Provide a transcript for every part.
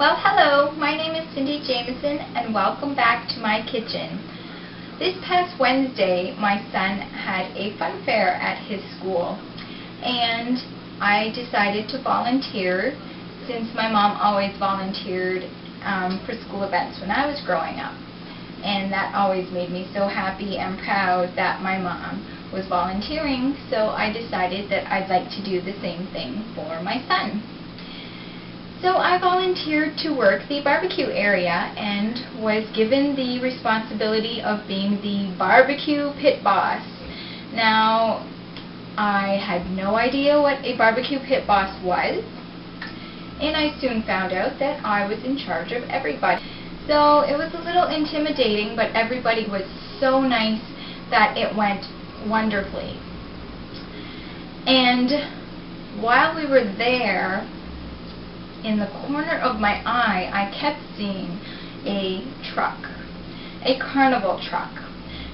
Well, hello, my name is Cindy Jameson and welcome back to my kitchen. This past Wednesday, my son had a fun fair at his school and I decided to volunteer since my mom always volunteered for school events when I was growing up. And that always made me so happy and proud that my mom was volunteering, so I decided that I'd like to do the same thing for my son. So I volunteered to work the barbecue area and was given the responsibility of being the barbecue pit boss. Now, I had no idea what a barbecue pit boss was, and I soon found out that I was in charge of everybody. So it was a little intimidating, but everybody was so nice that it went wonderfully. And while we were there, in the corner of my eye, I kept seeing a truck, a Carnival truck,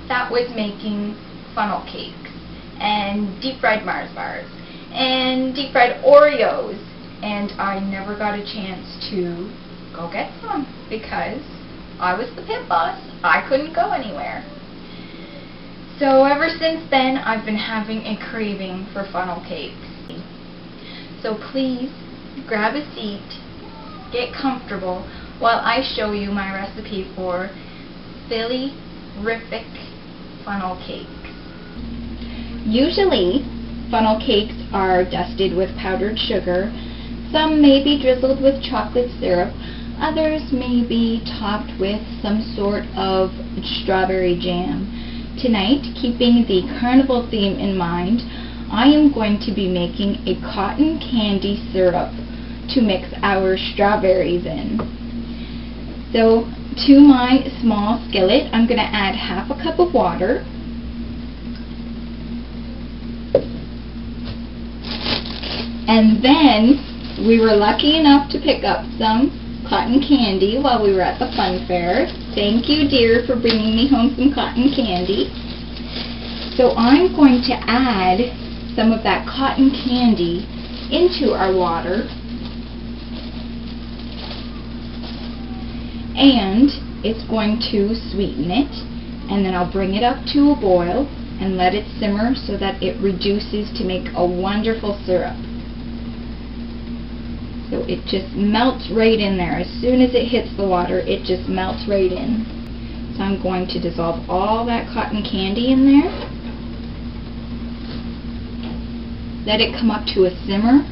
that was making funnel cakes, and deep-fried Mars bars, and deep-fried Oreos, and I never got a chance to go get some, because I was the pit boss. I couldn't go anywhere. So ever since then, I've been having a craving for funnel cakes. So please, grab a seat, get comfortable, while I show you my recipe for Philly-rific funnel cakes. Usually, funnel cakes are dusted with powdered sugar. Some may be drizzled with chocolate syrup. Others may be topped with some sort of strawberry jam. Tonight, keeping the Carnival theme in mind, I am going to be making a cotton candy syrup to mix our strawberries in. So to my small skillet, I'm going to add half a cup of water, and then we were lucky enough to pick up some cotton candy while we were at the fun fair. Thank you, dear, for bringing me home some cotton candy. So I'm going to add some of that cotton candy into our water, and it's going to sweeten it, and then I'll bring it up to a boil and let it simmer so that it reduces to make a wonderful syrup. So it just melts right in there. As soon as it hits the water, it just melts right in. So I'm going to dissolve all that cotton candy in there. Let it come up to a simmer,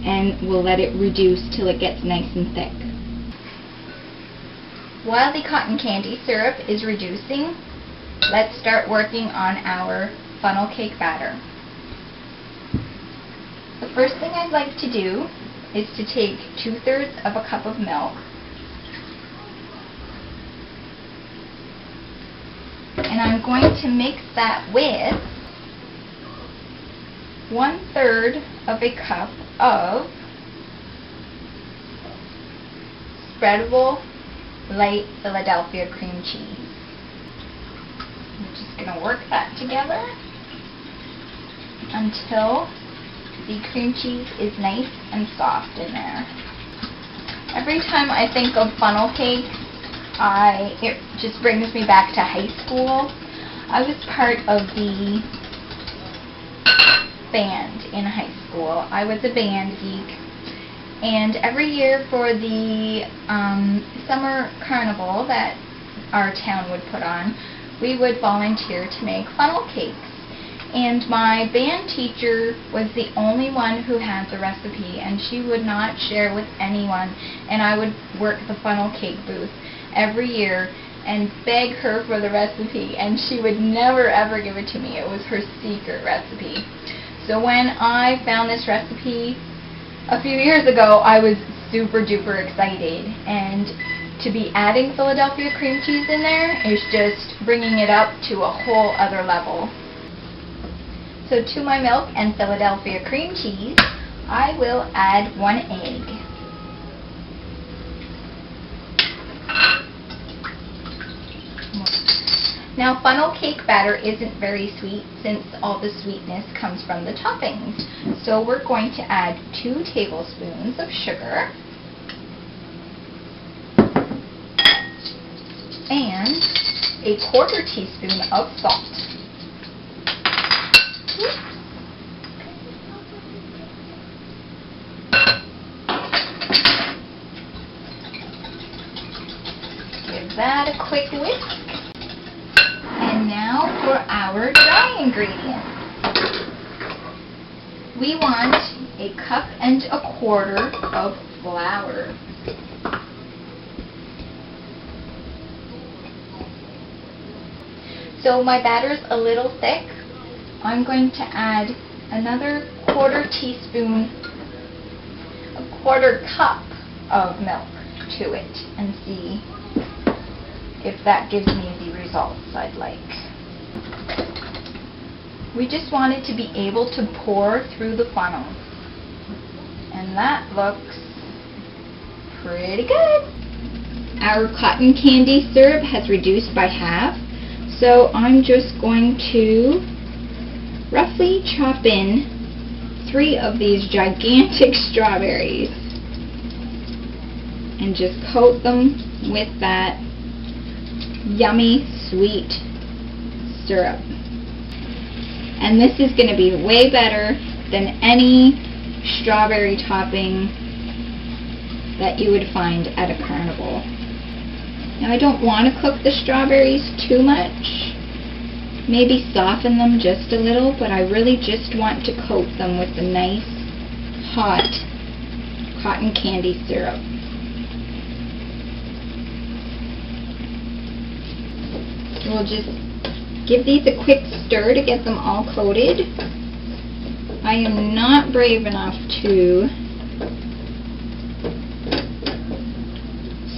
and we'll let it reduce till it gets nice and thick. While the cotton candy syrup is reducing, let's start working on our funnel cake batter. The first thing I'd like to do is to take 2/3 of a cup of milk and I'm going to mix that with 1/3 of a cup of spreadable light Philadelphia cream cheese. I'm just going to work that together until the cream cheese is nice and soft in there. Every time I think of funnel cakes, it just brings me back to high school. I was part of the band in high school. I was a band geek, and every year for the summer carnival that our town would put on, we would volunteer to make funnel cakes. And my band teacher was the only one who had the recipe, and she would not share with anyone, and I would work the funnel cake booth every year and beg her for the recipe, and she would never ever give it to me. It was her secret recipe. So when I found this recipe a few years ago, I was super duper excited, and to be adding Philadelphia cream cheese in there is just bringing it up to a whole other level. So to my milk and Philadelphia cream cheese, I will add 1 egg. Now, funnel cake batter isn't very sweet since all the sweetness comes from the toppings. So we're going to add 2 tablespoons of sugar. and a 1/4 teaspoon of salt. Give that a quick whisk. And now for our dry ingredients. We want a 1.25 cups of flour. So my batter's a little thick. I'm going to add another 1/4 teaspoon, a 1/4 cup of milk to it and see if that gives me the results I'd like. We just want it to be able to pour through the funnel. And that looks pretty good. Our cotton candy syrup has reduced by half, so I'm just going to roughly chop in 3 of these gigantic strawberries and just coat them with that yummy sweet syrup. And this is going to be way better than any strawberry topping that you would find at a carnival. Now I don't want to cook the strawberries too much, maybe soften them just a little, but I really just want to coat them with the nice hot cotton candy syrup. We'll just give these a quick stir to get them all coated. I am not brave enough to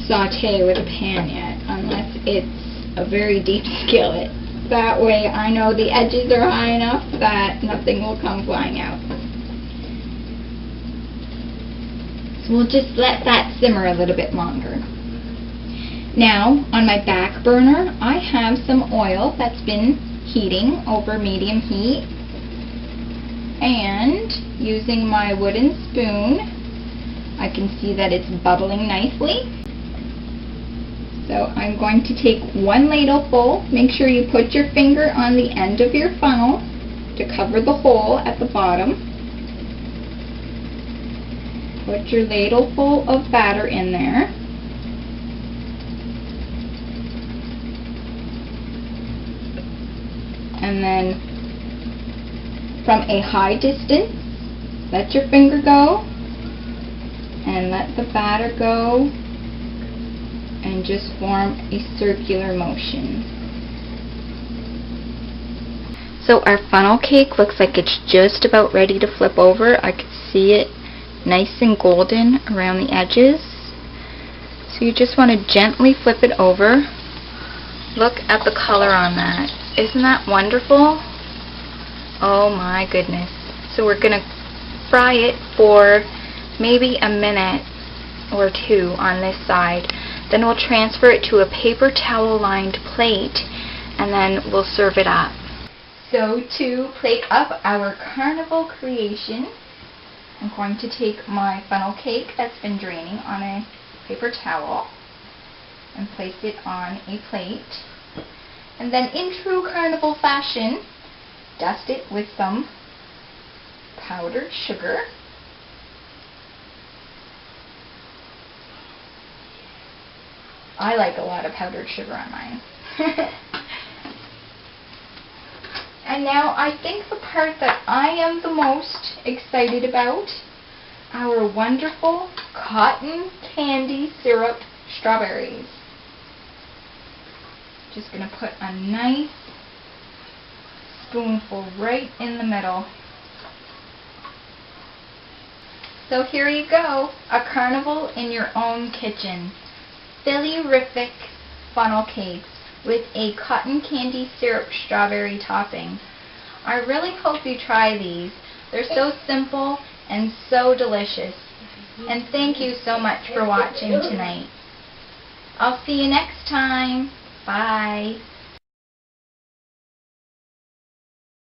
saute with a pan yet, unless it's a very deep skillet. That way I know the edges are high enough that nothing will come flying out. So we'll just let that simmer a little bit longer. Now, on my back burner, I have some oil that's been heating over medium heat. And using my wooden spoon, I can see that it's bubbling nicely. So I'm going to take 1 ladleful. Make sure you put your finger on the end of your funnel to cover the hole at the bottom. Put your ladleful of batter in there. And then from a high distance, let your finger go and let the batter go and just form a circular motion. So our funnel cake looks like it's just about ready to flip over. I can see it nice and golden around the edges. So you just want to gently flip it over. Look at the color on that. Isn't that wonderful? Oh my goodness. So we're going to fry it for maybe a minute or 2 on this side. Then we'll transfer it to a paper towel lined plate and then we'll serve it up. So to plate up our carnival creation, I'm going to take my funnel cake that's been draining on a paper towel and place it on a plate. And then in true carnival fashion, dust it with some powdered sugar. I like a lot of powdered sugar on mine. And now I think the part that I am the most excited about, our wonderful cotton candy syrup strawberries. Just going to put a nice spoonful right in the middle. So here you go, a carnival in your own kitchen. Philly-rific funnel cakes with a cotton candy syrup strawberry topping. I really hope you try these. They're so simple and so delicious. And thank you so much for watching tonight. I'll see you next time. Bye.